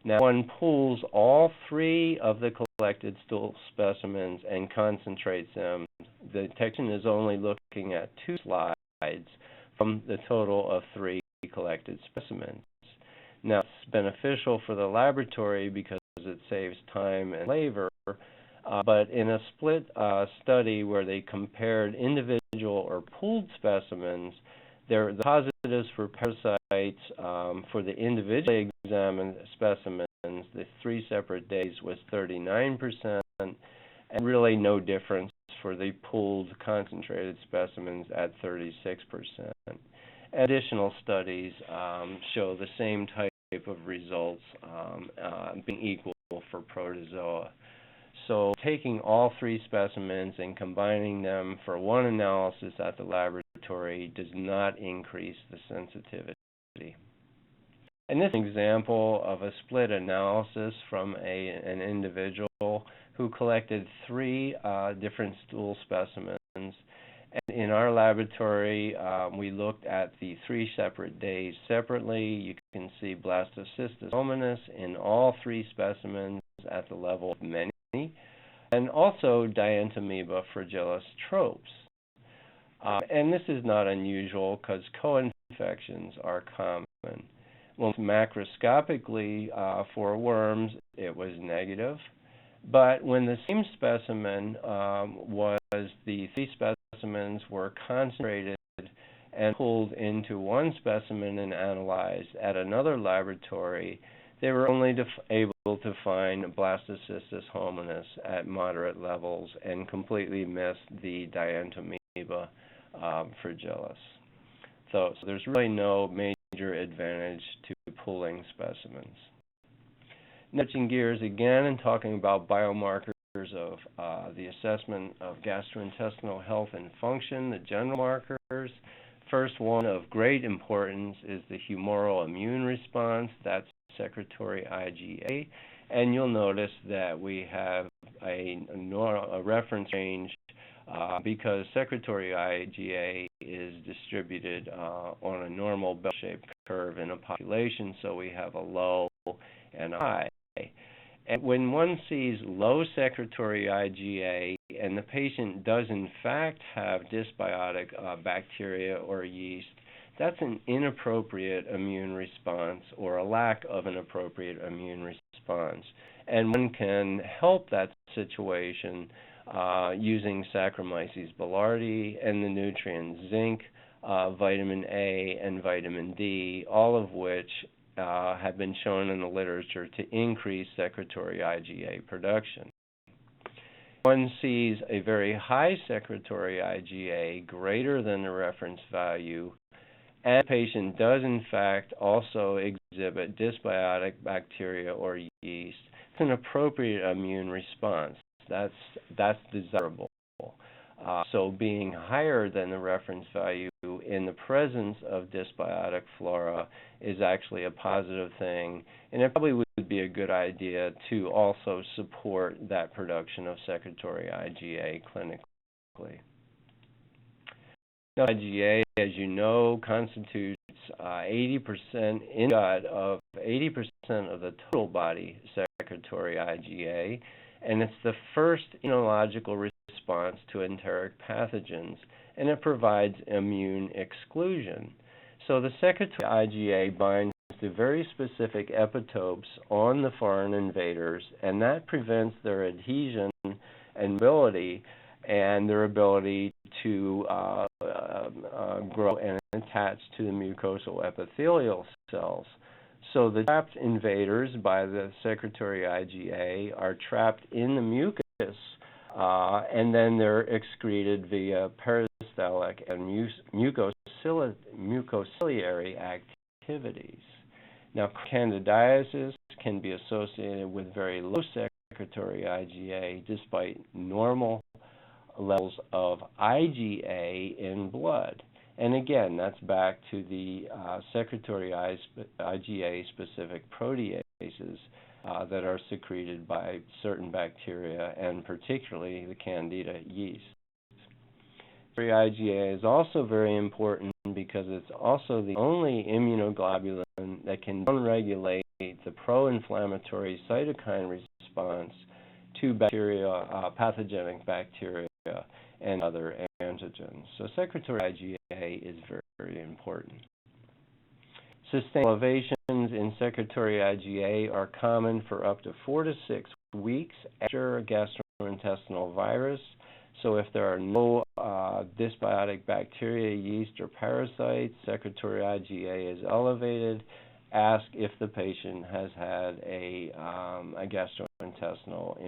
Now, one pulls all 3 of the collected stool specimens and concentrates them. The technician is only looking at 2 slides from the total of 3 collected specimens. Now, it's beneficial for the laboratory because it saves time and labor, but in a split study where they compared individual or pooled specimens, the positives for parasites for the individually examined specimens, the 3 separate days, was 39%, and really no difference for the pooled concentrated specimens at 36%. Additional studies show the same type of results being equal for protozoa. So taking all 3 specimens and combining them for one analysis at the laboratory does not increase the sensitivity. And this is an example of a split analysis from an individual who collected 3 different stool specimens. And in our laboratory, we looked at the 3 separate days separately. You can see Blastocystis hominis in all 3 specimens at the level of many, and also Dientamoeba fragilis tropes. And this is not unusual because co-infections are common. Well, macroscopically for worms, it was negative. But when the same specimen the 3 specimens were concentrated and pulled into one specimen and analyzed at another laboratory, they were only able to find Blastocystis hominis at moderate levels and completely missed the Dientamoeba fragilis. So there's really no major advantage to pulling specimens. Switching gears again and talking about biomarkers of the assessment of gastrointestinal health and function, the general markers. First one of great importance is the humoral immune response. That's secretory IgA. And you'll notice that we have a reference range because secretory IgA is distributed on a normal bell-shaped curve in a population, so we have a low and a high. And when one sees low secretory IgA and the patient does in fact have dysbiotic bacteria or yeast, that's an inappropriate immune response or a lack of an appropriate immune response. And one can help that situation using Saccharomyces boulardii and the nutrients zinc, vitamin A, and vitamin D, all of which have been shown in the literature to increase secretory IgA production. One sees a very high secretory IgA greater than the reference value, and the patient does in fact also exhibit dysbiotic bacteria or yeast. It's an appropriate immune response. That's desirable. So being higher than the reference value in the presence of dysbiotic flora is actually a positive thing, and it probably would be a good idea to also support that production of secretory IgA clinically. Now, IgA, as you know, constitutes 80% in the gut of 80% of the total body secretory IgA, and it's the first immunological response to enteric pathogens, and it provides immune exclusion. So the secretory IgA binds to very specific epitopes on the foreign invaders, and that prevents their adhesion and mobility and their ability to grow and attach to the mucosal epithelial cells. So the trapped invaders by the secretory IgA are trapped in the mucus, and then they're excreted via peristaltic and mucociliary activities. Now, candidiasis can be associated with very low secretory IgA despite normal levels of IgA in blood. And again, that's back to the secretory IgA-specific proteases that are secreted by certain bacteria, and particularly the Candida yeast. IgA is also very important because it's also the only immunoglobulin that can downregulate the pro-inflammatory cytokine response to bacteria, pathogenic bacteria, and other antigens. So secretory IgA is very, very important. Sustained elevations in secretory IgA are common for up to 4 to 6 weeks after a gastrointestinal virus. So if there are no dysbiotic bacteria, yeast, or parasites, secretory IgA is elevated. Ask if the patient has had a gastrointestinal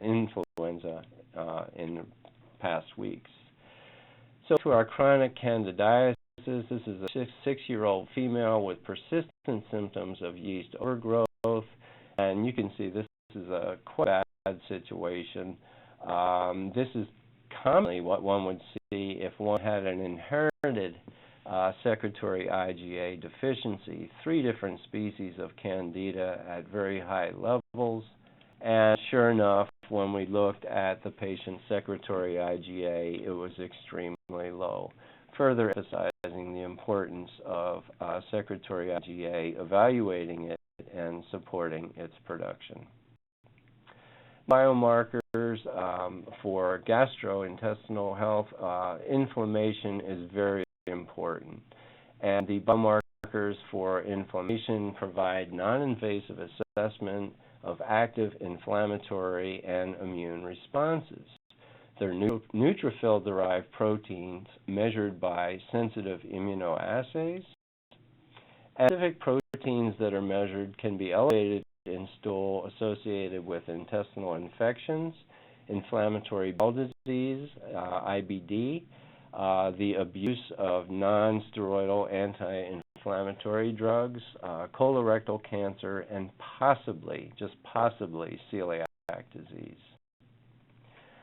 influenza in past weeks. So to our chronic candidiasis, this is a 6-year-old female with persistent symptoms of yeast overgrowth, and you can see this is a quite bad situation. This is commonly what one would see if one had an inherited secretory IgA deficiency, 3 different species of Candida at very high levels. And sure enough, when we looked at the patient's secretory IgA, it was extremely low, further emphasizing the importance of secretory IgA, evaluating it and supporting its production. Biomarkers for gastrointestinal health, inflammation is very important. And the biomarkers for inflammation provide non-invasive assessment of active inflammatory and immune responses. They're neutrophil-derived proteins measured by sensitive immunoassays. Specific proteins that are measured can be elevated in stool associated with intestinal infections, inflammatory bowel disease, IBD, the abuse of non-steroidal anti-inflammatory drugs, colorectal cancer, and possibly, just possibly, celiac disease.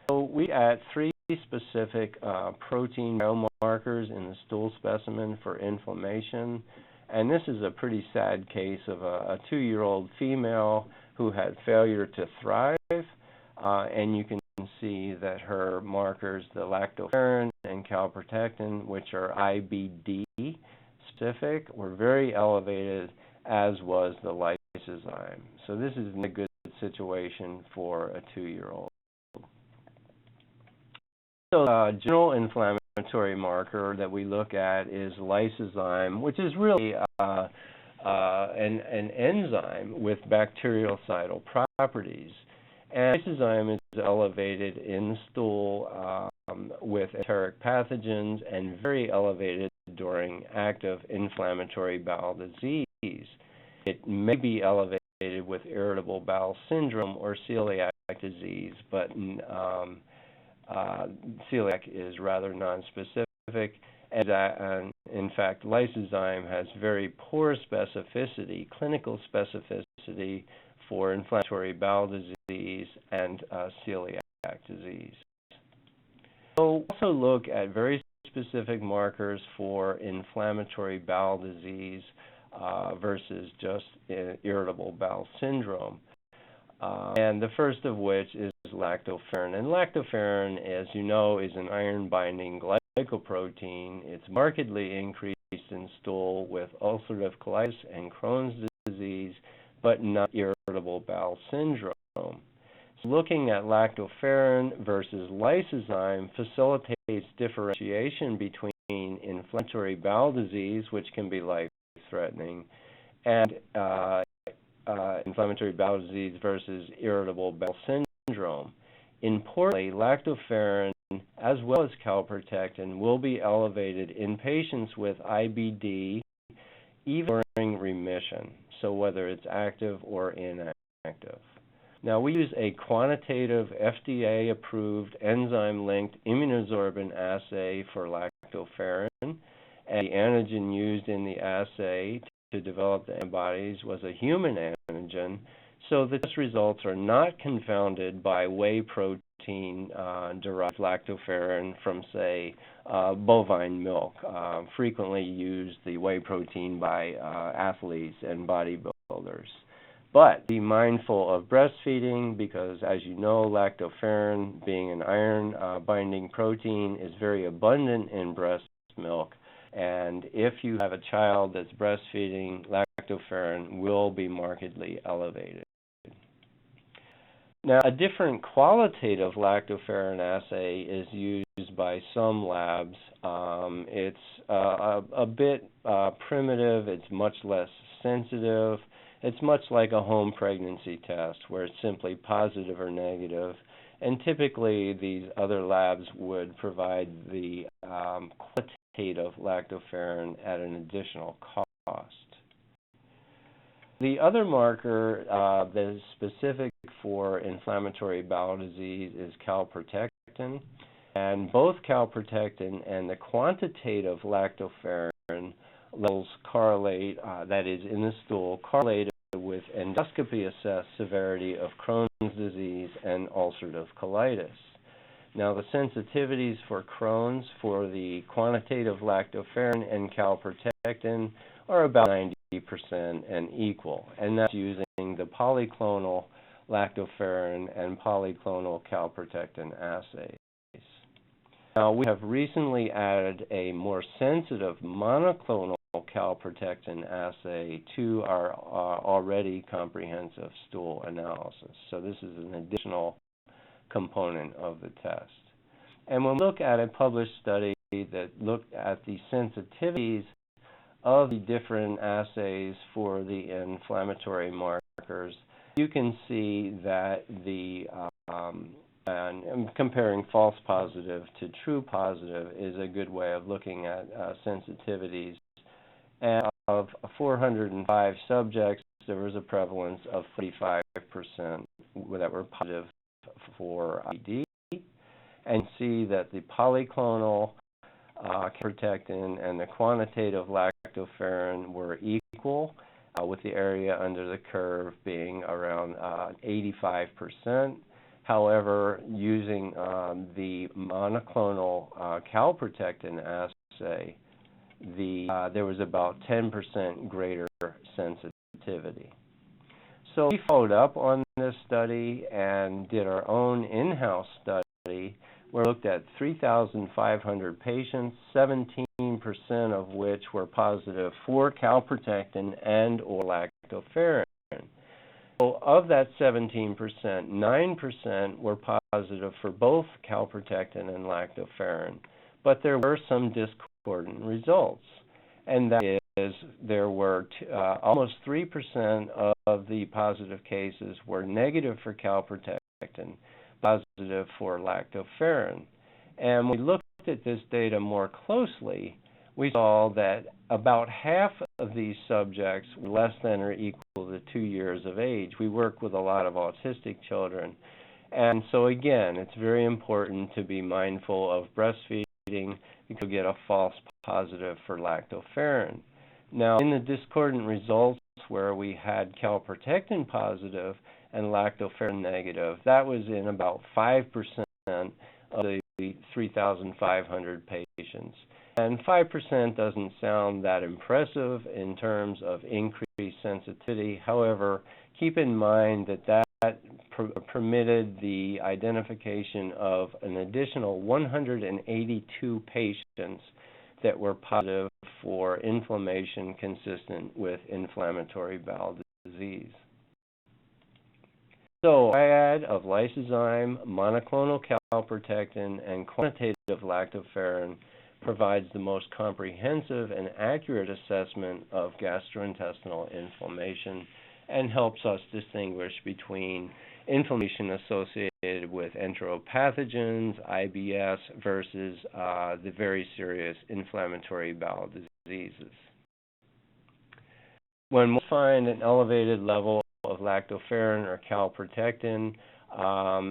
So we add 3 specific protein biomarkers in the stool specimen for inflammation. And this is a pretty sad case of a 2-year-old female who had failure to thrive. And you can see that her markers, the lactoferrin and calprotectin, which are IBD specific, were very elevated, as was the lysozyme. So this is a good situation for a 2-year-old. So general inflammatory marker that we look at is lysozyme, which is really an enzyme with bactericidal properties. And lysozyme is elevated in the stool with enteric pathogens and very elevated during active inflammatory bowel disease. It may be elevated with irritable bowel syndrome or celiac disease, but celiac is rather nonspecific, and in fact, lysozyme has very poor specificity, clinical specificity for inflammatory bowel disease and celiac disease. So also look at very specific markers for inflammatory bowel disease versus just irritable bowel syndrome. And the first of which is lactoferrin. And lactoferrin, as you know, is an iron-binding glycoprotein. It's markedly increased in stool with ulcerative colitis and Crohn's disease, but not irritable bowel syndrome. So looking at lactoferrin versus lysozyme facilitates differentiation between inflammatory bowel disease, which can be life-threatening, and inflammatory bowel disease versus irritable bowel syndrome. Importantly, lactoferrin as well as calprotectin will be elevated in patients with IBD even during remission, so whether it's active or inactive. Now, we use a quantitative FDA-approved enzyme-linked immunosorbent assay for lactoferrin, and the antigen used in the assay to develop the antibodies was a human antigen, so the test results are not confounded by whey protein derived lactoferrin from, say, bovine milk. Frequently used the whey protein by athletes and bodybuilders. But be mindful of breastfeeding because, as you know, lactoferrin, being an iron-binding protein, is very abundant in breast milk. And if you have a child that's breastfeeding, lactoferrin will be markedly elevated. Now, a different qualitative lactoferrin assay is used by some labs. It's a bit primitive. It's much less sensitive. It's much like a home pregnancy test where it's simply positive or negative. And typically, these other labs would provide the qualitative lactoferrin at an additional cost. The other marker that is specific for inflammatory bowel disease is calprotectin. And both calprotectin and the quantitative lactoferrin levels correlate, that is, in the stool, correlated with endoscopy-assessed severity of Crohn's disease and ulcerative colitis. Now, the sensitivities for Crohn's for the quantitative lactoferrin and calprotectin are about 90% and equal, and that's using the polyclonal lactoferrin and polyclonal calprotectin assays. Now, we have recently added a more sensitive monoclonal calprotectin assay to our already comprehensive stool analysis. So this is an additional component of the test. And when we look at a published study that looked at the sensitivities of the different assays for the inflammatory markers, you can see that and comparing false positive to true positive is a good way of looking at sensitivities. And of 405 subjects, there was a prevalence of 35% that were positive for IBD. And see that the polyclonal calprotectin and the quantitative lactoferrin were equal, with the area under the curve being around 85%. However, using the monoclonal calprotectin assay, there was about 10% greater sensitivity. So we followed up on this study and did our own in-house study where we looked at 3,500 patients, 17% of which were positive for calprotectin and or lactoferrin. So of that 17%, 9% were positive for both calprotectin and lactoferrin, but there were some discordant results, and that is there were almost 3% of the positive cases were negative for calprotectin, positive for lactoferrin. And when we looked at this data more closely, we saw that about half of these subjects were less than or equal to 2 years of age. We work with a lot of autistic children. And so again, it's very important to be mindful of breastfeeding because you get a false positive for lactoferrin. Now, in the discordant results where we had calprotectin positive and lactoferrin negative, that was in about 5% of the 3,500 patients. And 5% doesn't sound that impressive in terms of increased sensitivity. However, keep in mind that permitted the identification of an additional 182 patients that were positive for inflammation consistent with inflammatory bowel disease. So, triad of lysozyme, monoclonal calprotectin, and quantitative lactoferrin provides the most comprehensive and accurate assessment of gastrointestinal inflammation and helps us distinguish between inflammation associated with enteropathogens, IBS, versus the very serious inflammatory bowel diseases. When we find an elevated level of lactoferrin or calprotectin,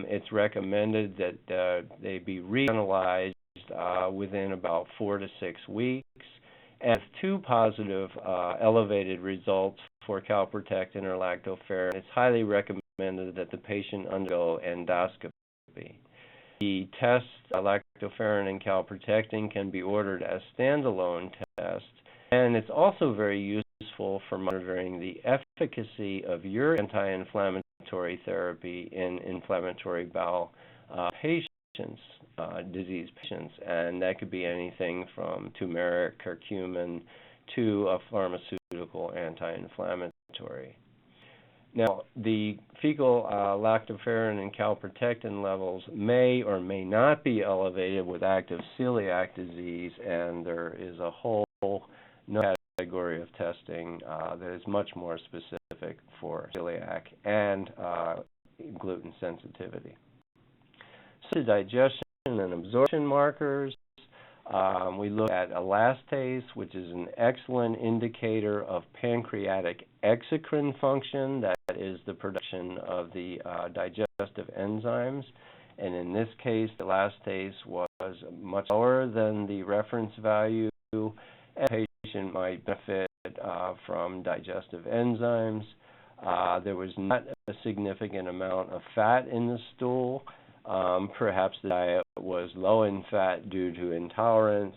it's recommended that they be reanalyzed within about 4 to 6 weeks. And with 2 positive elevated results for calprotectin or lactoferrin, it's highly recommended that the patient undergo endoscopy. The tests, lactoferrin and calprotectin, can be ordered as standalone tests, and it's also very useful useful for monitoring the efficacy of your anti-inflammatory therapy in inflammatory bowel patients, disease patients, and that could be anything from turmeric, curcumin, to a pharmaceutical anti-inflammatory. Now, the fecal lactoferrin and calprotectin levels may or may not be elevated with active celiac disease, and there is a whole category of testing that is much more specific for celiac and gluten sensitivity. So, digestion and absorption markers. We look at elastase, which is an excellent indicator of pancreatic exocrine function, that is the production of the digestive enzymes. And in this case, the elastase was much lower than the reference value, and the patient might benefit from digestive enzymes. There was not a significant amount of fat in the stool. Perhaps the diet was low in fat due to intolerance,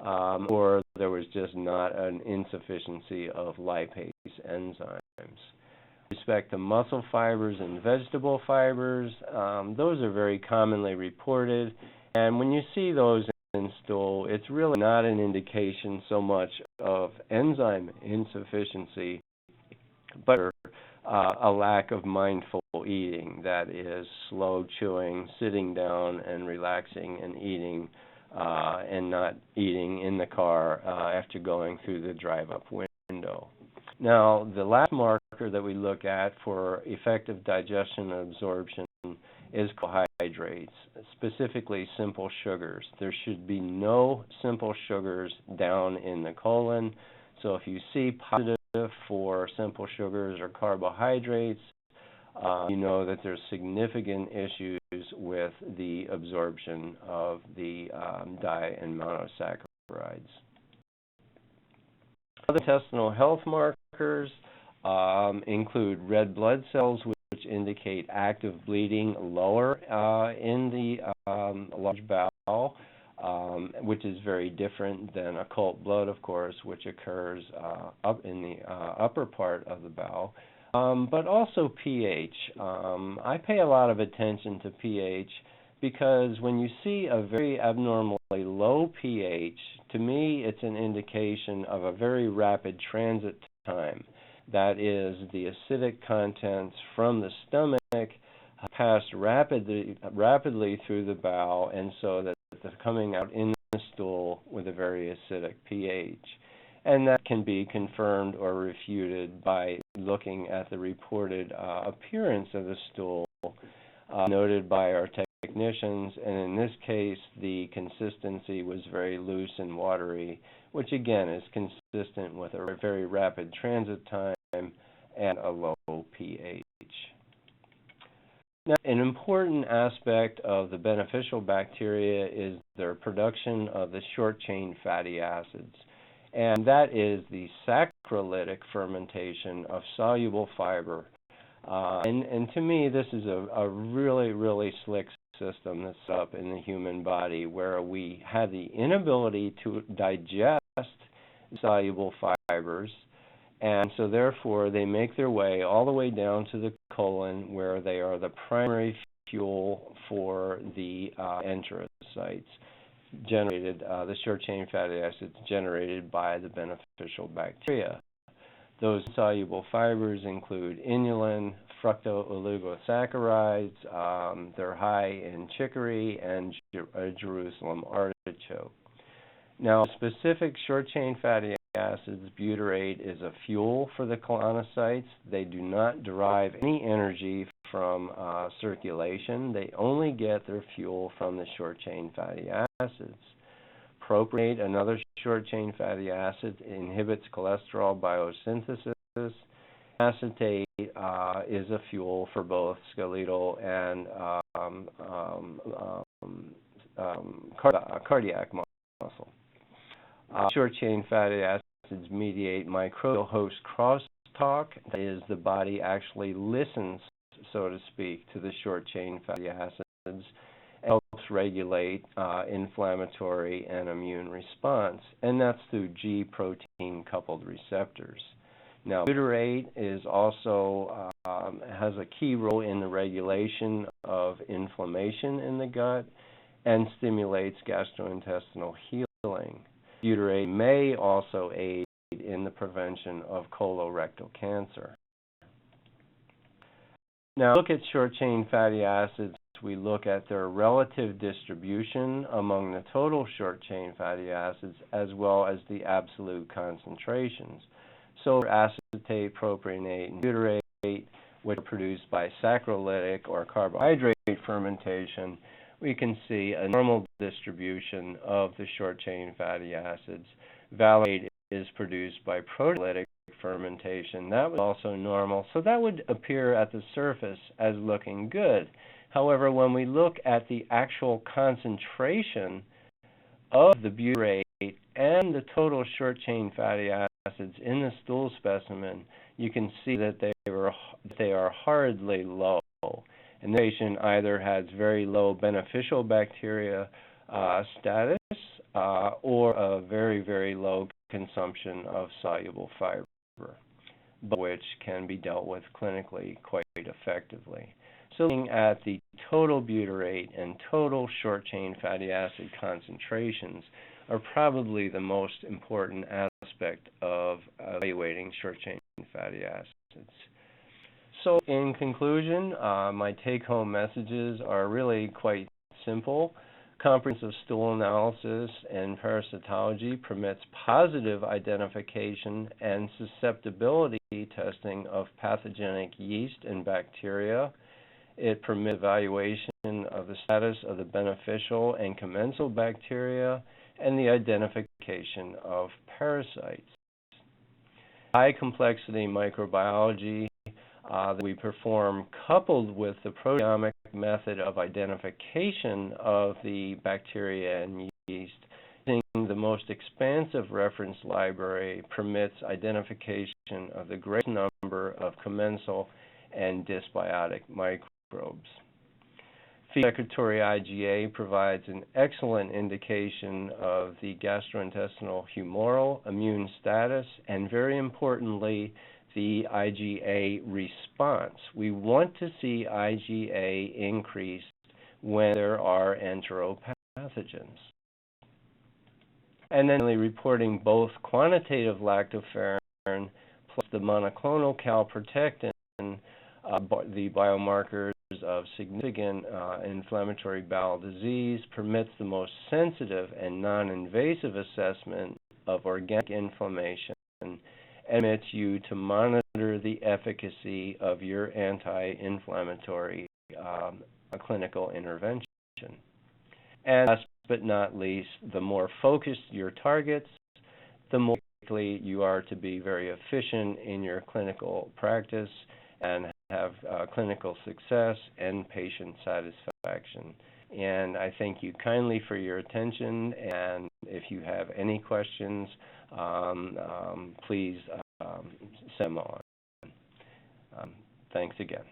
or there was just not an insufficiency of lipase enzymes. With respect to muscle fibers and vegetable fibers, those are very commonly reported, and when you see those in stool, it's really not an indication so much of enzyme insufficiency, but a lack of mindful eating, that is slow chewing, sitting down and relaxing and eating, and not eating in the car after going through the drive-up window. Now, the last marker that we look at for effective digestion and absorption is carbohydrates, specifically simple sugars. There should be no simple sugars down in the colon. So if you see positive for simple sugars or carbohydrates, you know that there's significant issues with the absorption of the di and monosaccharides. Other intestinal health markers include red blood cells, which indicate active bleeding lower in the large bowel, which is very different than occult blood, of course, which occurs up in the upper part of the bowel. But also pH. I pay a lot of attention to pH because when you see a very abnormally low pH, to me it's an indication of a very rapid transit time. That is, the acidic contents from the stomach pass rapidly through the bowel, and so that they're coming out in the stool with a very acidic pH. And that can be confirmed or refuted by looking at the reported appearance of the stool noted by our technicians, and in this case the consistency was very loose and watery, which again is consistent with a very rapid transit time and a low pH. Now, an important aspect of the beneficial bacteria is their production of the short-chain fatty acids, and that is the saccharolytic fermentation of soluble fiber. And to me, this is a really, really slick system that's set up in the human body, where we have the inability to digest soluble fibers, and so therefore they make their way all the way down to the colon, where they are the primary fuel for the enterocytes generated, the short-chain fatty acids generated by the beneficial bacteria. Those soluble fibers include inulin, fructooligosaccharides. They're high in chicory and Jerusalem artichoke. Now, specific short-chain fatty acids, butyrate is a fuel for the colonocytes. They do not derive any energy from circulation. They only get their fuel from the short-chain fatty acids. Propionate, another short-chain fatty acid, inhibits cholesterol biosynthesis. Acetate is a fuel for both skeletal and cardiac muscle. Short-chain fatty acids mediate microbial host crosstalk. That is, the body actually listens, so to speak, to the short-chain fatty acids and helps regulate inflammatory and immune response, and that's through G protein-coupled receptors. Now, butyrate is also has a key role in the regulation of inflammation in the gut and stimulates gastrointestinal healing. Butyrate may also aid in the prevention of colorectal cancer. Now, look at short-chain fatty acids. We look at their relative distribution among the total short-chain fatty acids as well as the absolute concentrations. So, acetate, propionate, and butyrate, which are produced by saccharolytic or carbohydrate fermentation, we can see a normal distribution of the short-chain fatty acids. Valine is produced by proteolytic fermentation. That was also normal, so that would appear at the surface as looking good. However, when we look at the actual concentration of the butyrate and the total short-chain fatty acids in the stool specimen, you can see that they are hardly low. And the patient either has very low beneficial bacteria status or a very, very low consumption of soluble fiber, both which can be dealt with clinically quite effectively. So looking at the total butyrate and total short-chain fatty acid concentrations are probably the most important aspect of evaluating short-chain fatty acids. So in conclusion, my take-home messages are really quite simple. Comprehensive stool analysis and parasitology permits positive identification and susceptibility testing of pathogenic yeast and bacteria. It permits evaluation of the status of the beneficial and commensal bacteria and the identification of parasites. High complexity microbiology that we perform, coupled with the proteomic method of identification of the bacteria and yeast, using the most expansive reference library, permits identification of the greatest number of commensal and dysbiotic microbes. Fecal secretory IgA provides an excellent indication of the gastrointestinal humoral immune status and, very importantly, the IgA response. We want to see IgA increase when there are enteropathogens. And then reporting both quantitative lactoferrin plus the monoclonal calprotectin, the biomarkers of significant inflammatory bowel disease, permits the most sensitive and non-invasive assessment of organic inflammation and permits you to monitor the efficacy of your anti-inflammatory clinical intervention. And last but not least, the more focused your targets, the more likely you are to be very efficient in your clinical practice and have clinical success and patient satisfaction. And I thank you kindly for your attention, and if you have any questions, please send them on. Thanks again.